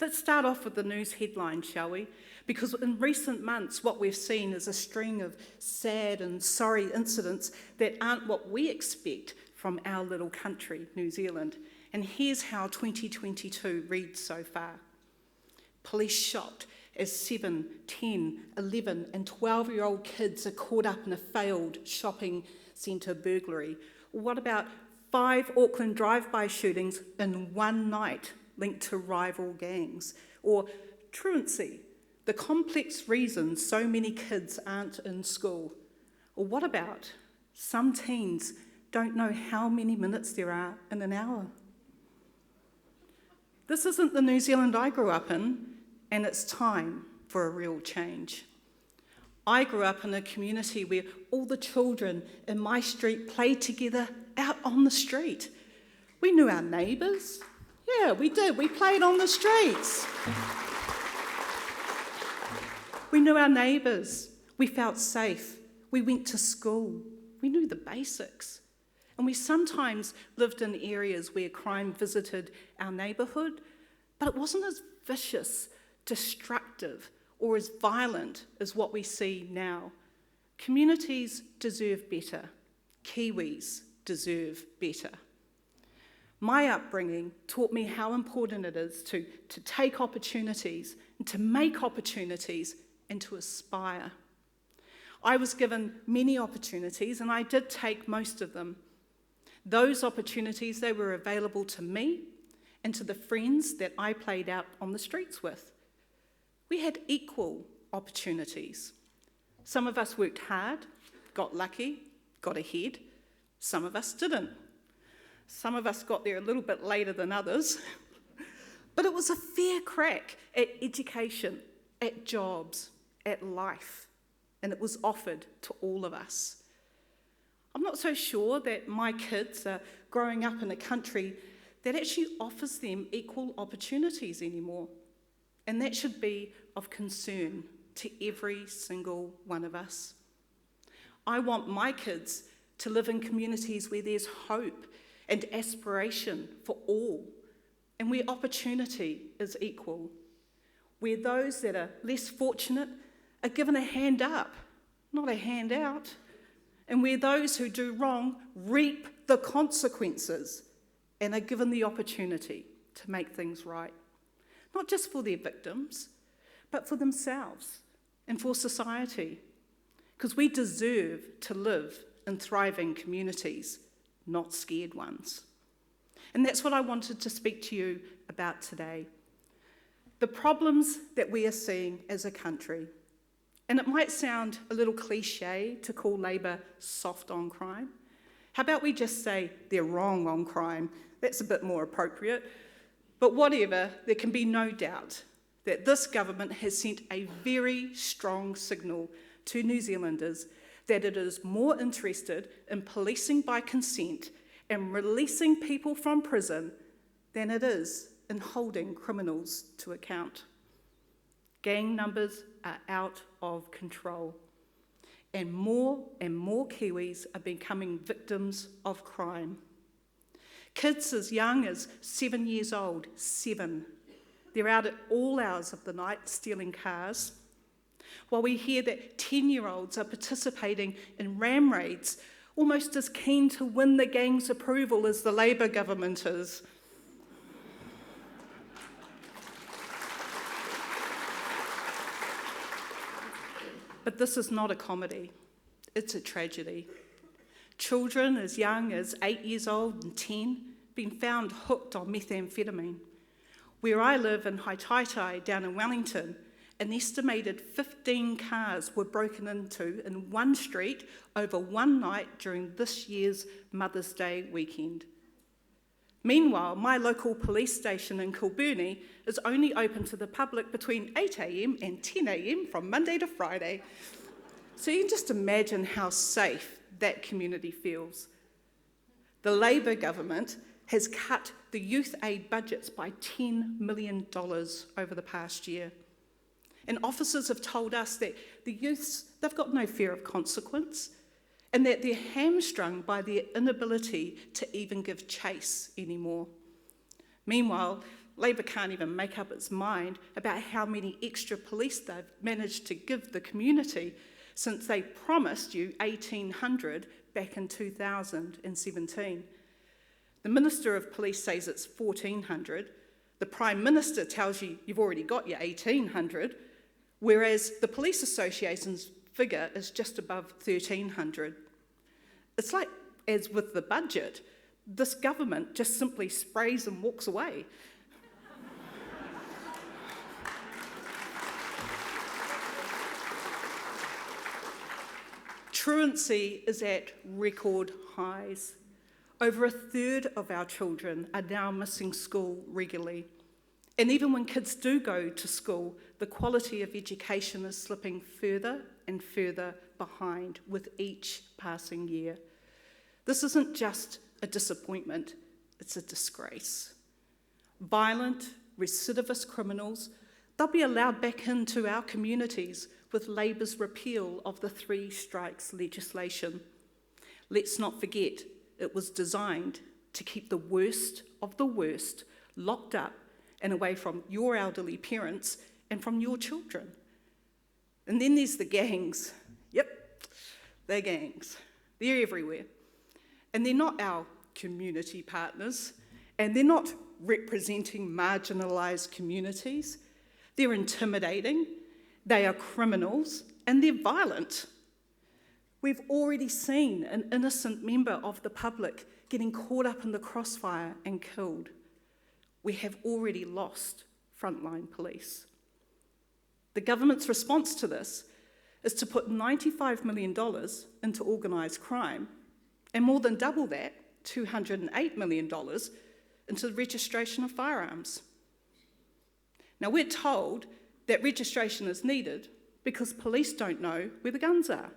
Let's start off with the news headline, shall we? Because in recent months, what we've seen is a string of sad and sorry incidents that aren't what we expect from our little country, New Zealand. And here's how 2022 reads so far. Police shocked as 7, 10, 11 and 12-year-old kids are caught up in a failed shopping centre burglary. What about 5 Auckland drive-by shootings in one night linked to rival gangs? Or truancy, the complex reasons so many kids aren't in school. Or what about some teens don't know how many minutes there are in an hour? This isn't the New Zealand I grew up in, and it's time for a real change. I grew up in a community where all the children in my street played together out on the street. We knew our neighbours. Yeah, we did. We played on the streets. We knew our neighbours. We felt safe. We went to school. We knew the basics. And we sometimes lived in areas where crime visited our neighbourhood, but it wasn't as vicious, destructive, or as violent as what we see now. Communities deserve better. Kiwis deserve better. My upbringing taught me how important it is to take opportunities and to make opportunities and to aspire. I was given many opportunities and I did take most of them. Those opportunities, they were available to me and to the friends that I played out on the streets with. We had equal opportunities. Some of us worked hard, got lucky, got ahead. Some of us didn't. Some of us got there a little bit later than others. But it was a fair crack at education, at jobs, at life, and it was offered to all of us. I'm not so sure that my kids are growing up in a country that actually offers them equal opportunities anymore. And that should be of concern to every single one of us. I want my kids to live in communities where there's hope and aspiration for all, and where opportunity is equal, where those that are less fortunate are given a hand up, not a hand out, and where those who do wrong reap the consequences and are given the opportunity to make things right. Not just for their victims, but for themselves and for society. Because we deserve to live in thriving communities, not scared ones. And that's what I wanted to speak to you about today. The problems that we are seeing as a country. And it might sound a little cliche to call Labor soft on crime. How about we just say they're wrong on crime? That's a bit more appropriate. But whatever, there can be no doubt that this government has sent a very strong signal to New Zealanders that it is more interested in policing by consent and releasing people from prison than it is in holding criminals to account. Gang numbers are out of control, and more Kiwis are becoming victims of crime. Kids as young as 7 years old, 7. They're out at all hours of the night stealing cars. While we hear that 10-year-olds are participating in ram raids, almost as keen to win the gang's approval as the Labor government is. But this is not a comedy, it's a tragedy. Children as young as 8 years old and 10 been found hooked on methamphetamine. Where I live in Haitaitai down in Wellington, an estimated 15 cars were broken into in one street over one night during this year's Mother's Day weekend. Meanwhile, my local police station in Kilburnie is only open to the public between 8 a.m. and 10 a.m. from Monday to Friday. So you can just imagine how safe that community feels. The Labor government has cut the youth aid budgets by $10 million over the past year. And officers have told us that the youths, they've got no fear of consequence, and that they're hamstrung by their inability to even give chase anymore. Meanwhile, Labor can't even make up its mind about how many extra police they've managed to give the community since they promised you 1,800 back in 2017. The Minister of Police says it's 1,400. The Prime Minister tells you you've already got your 1,800, whereas the Police Association's figure is just above 1,300. It's like, as with the budget, this government just simply sprays and walks away. Truancy is at record highs. Over a third of our children are now missing school regularly. And even when kids do go to school, the quality of education is slipping further and further behind with each passing year. This isn't just a disappointment, it's a disgrace. Violent, recidivist criminals, they'll be allowed back into our communities with Labor's repeal of the 3 strikes legislation. Let's not forget, it was designed to keep the worst of the worst locked up and away from your elderly parents and from your children. And then there's the gangs. Yep, they're gangs. They're everywhere. And they're not our community partners, and they're not representing marginalised communities. They're intimidating, they are criminals, and they're violent. We've already seen an innocent member of the public getting caught up in the crossfire and killed. We have already lost frontline police. The government's response to this is to put $95 million into organised crime, and more than double that, $208 million, into the registration of firearms. Now, we're told that registration is needed because police don't know where the guns are,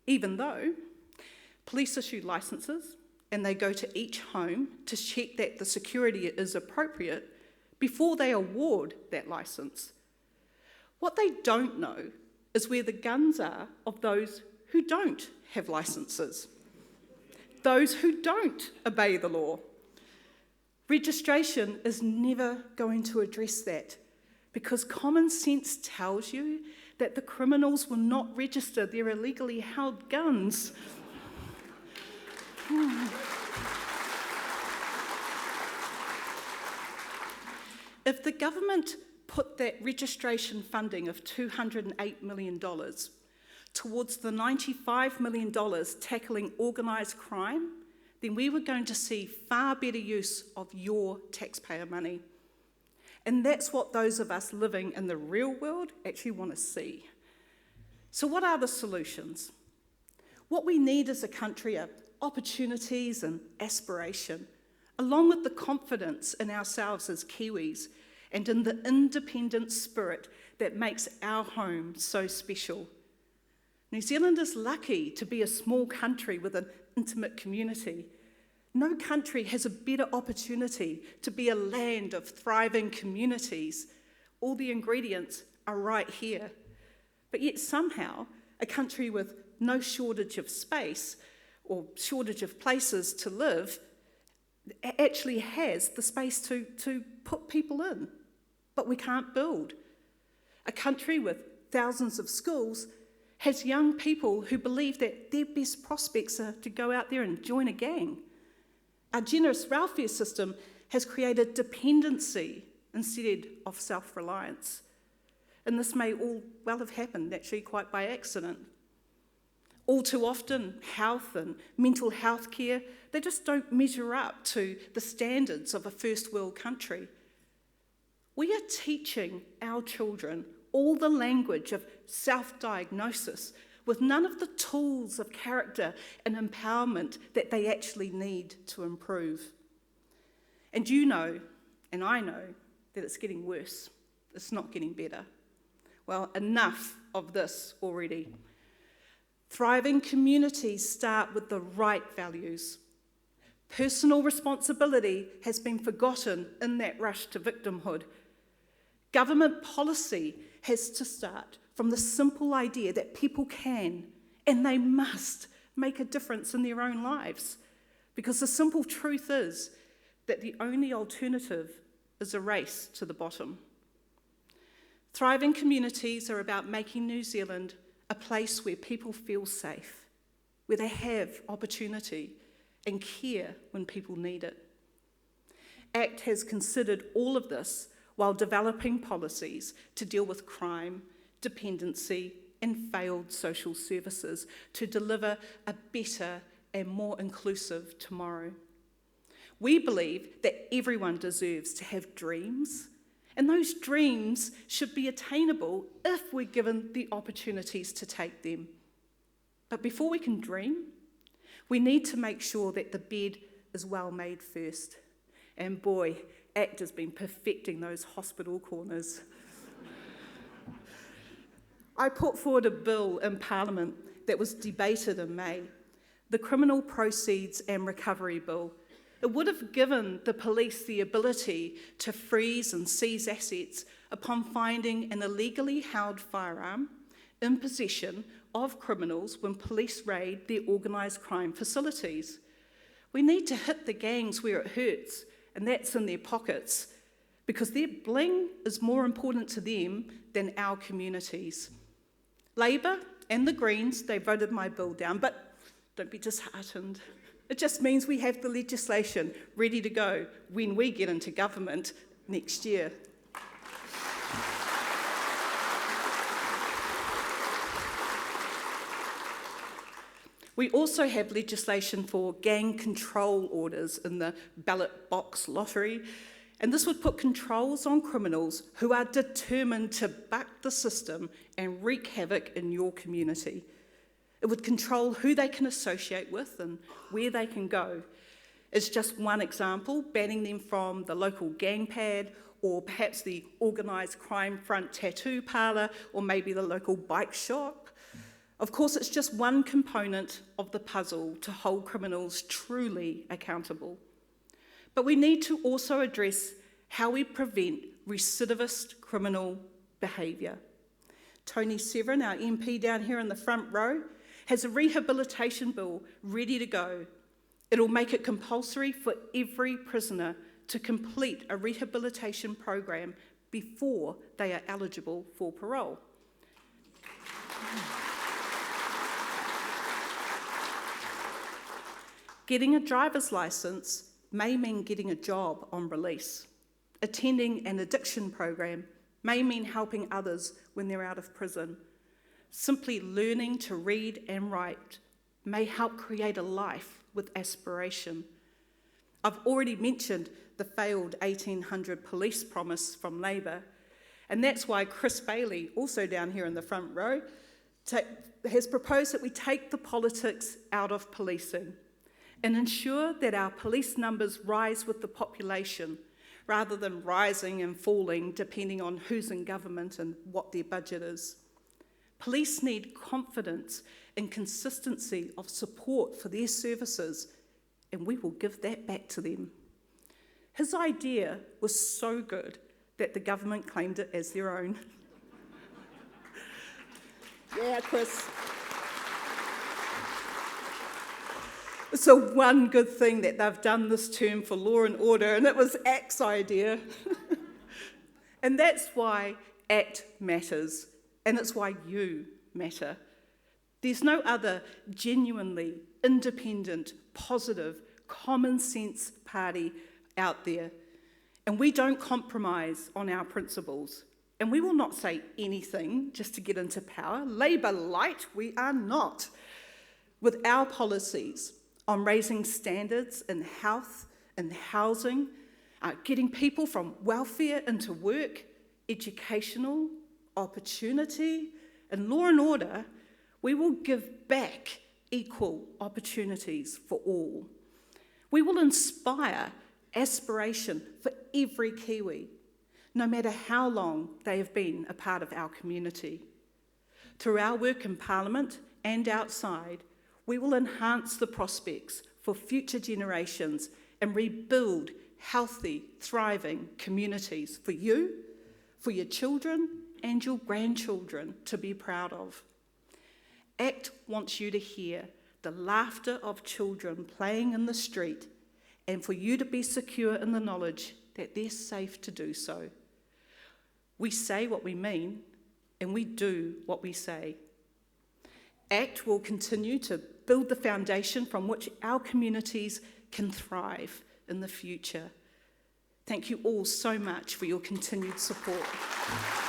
even though police issue licences and they go to each home to check that the security is appropriate before they award that licence. What they don't know is where the guns are of those who don't have licences, those who don't obey the law. Registration is never going to address that because common sense tells you that the criminals will not register their illegally held guns. If the government put that registration funding of $208 million towards the $95 million tackling organised crime, then we were going to see far better use of your taxpayer money. And that's what those of us living in the real world actually want to see. So what are the solutions? What we need as a country are opportunities and aspiration, along with the confidence in ourselves as Kiwis and in the independent spirit that makes our home so special. New Zealand is lucky to be a small country with an intimate community. No country has a better opportunity to be a land of thriving communities. All the ingredients are right here. But yet somehow, a country with no shortage of space or shortage of places to live actually has the space to put people in. But we can't build. A country with thousands of schools has young people who believe that their best prospects are to go out there and join a gang. Our generous welfare system has created dependency instead of self-reliance. And this may all well have happened, actually, quite by accident. All too often, health and mental health care, they just don't measure up to the standards of a first world country. We are teaching our children all the language of self-diagnosis with none of the tools of character and empowerment that they actually need to improve. And you know, and I know, that it's getting worse. It's not getting better. Well, enough of this already. Thriving communities start with the right values. Personal responsibility has been forgotten in that rush to victimhood. Government policy has to start from the simple idea that people can and they must make a difference in their own lives. Because the simple truth is that the only alternative is a race to the bottom. Thriving communities are about making New Zealand a place where people feel safe, where they have opportunity and care when people need it. ACT has considered all of this while developing policies to deal with crime, dependency, and failed social services to deliver a better and more inclusive tomorrow. We believe that everyone deserves to have dreams, and those dreams should be attainable if we're given the opportunities to take them. But before we can dream, we need to make sure that the bed is well made first. And boy, ACT has been perfecting those hospital corners. I put forward a bill in Parliament that was debated in May, the Criminal Proceeds and Recovery Bill. It would have given the police the ability to freeze and seize assets upon finding an illegally held firearm in possession of criminals when police raid their organised crime facilities. We need to hit the gangs where it hurts, and that's in their pockets, because their bling is more important to them than our communities. Labour and the Greens, they voted my bill down, but don't be disheartened. It just means we have the legislation ready to go when we get into government next year. We also have legislation for gang control orders in the ballot box lottery, and this would put controls on criminals who are determined to buck the system and wreak havoc in your community. It would control who they can associate with and where they can go. It's just one example, banning them from the local gang pad or perhaps the organised crime front tattoo parlour or maybe the local bike shop. Of course, it's just one component of the puzzle to hold criminals truly accountable. But we need to also address how we prevent recidivist criminal behaviour. Tony Severin, our MP down here in the front row, has a rehabilitation bill ready to go. It'll make it compulsory for every prisoner to complete a rehabilitation program before they are eligible for parole. Getting a driver's licence may mean getting a job on release. Attending an addiction program may mean helping others when they're out of prison. Simply learning to read and write may help create a life with aspiration. I've already mentioned the failed 1800 police promise from Labour, and that's why Chris Bailey, also down here in the front row, has proposed that we take the politics out of policing and ensure that our police numbers rise with the population rather than rising and falling depending on who's in government and what their budget is. Police need confidence and consistency of support for their services, and we will give that back to them. His idea was so good that the government claimed it as their own. Yeah, Chris. So one good thing that they've done this term for law and order, and it was ACT's idea. And that's why ACT matters, and it's why you matter. There's no other genuinely independent, positive, common sense party out there. And we don't compromise on our principles. And we will not say anything just to get into power. Labour light, we are not. With our policies on raising standards in health and housing, getting people from welfare into work, educational, opportunity, and law and order, we will give back equal opportunities for all. We will inspire aspiration for every Kiwi, no matter how long they have been a part of our community. Through our work in Parliament and outside, we will enhance the prospects for future generations and rebuild healthy, thriving communities for you, for your children and your grandchildren to be proud of. ACT wants you to hear the laughter of children playing in the street and for you to be secure in the knowledge that they're safe to do so. We say what we mean, and we do what we say. ACT will continue to build the foundation from which our communities can thrive in the future. Thank you all so much for your continued support.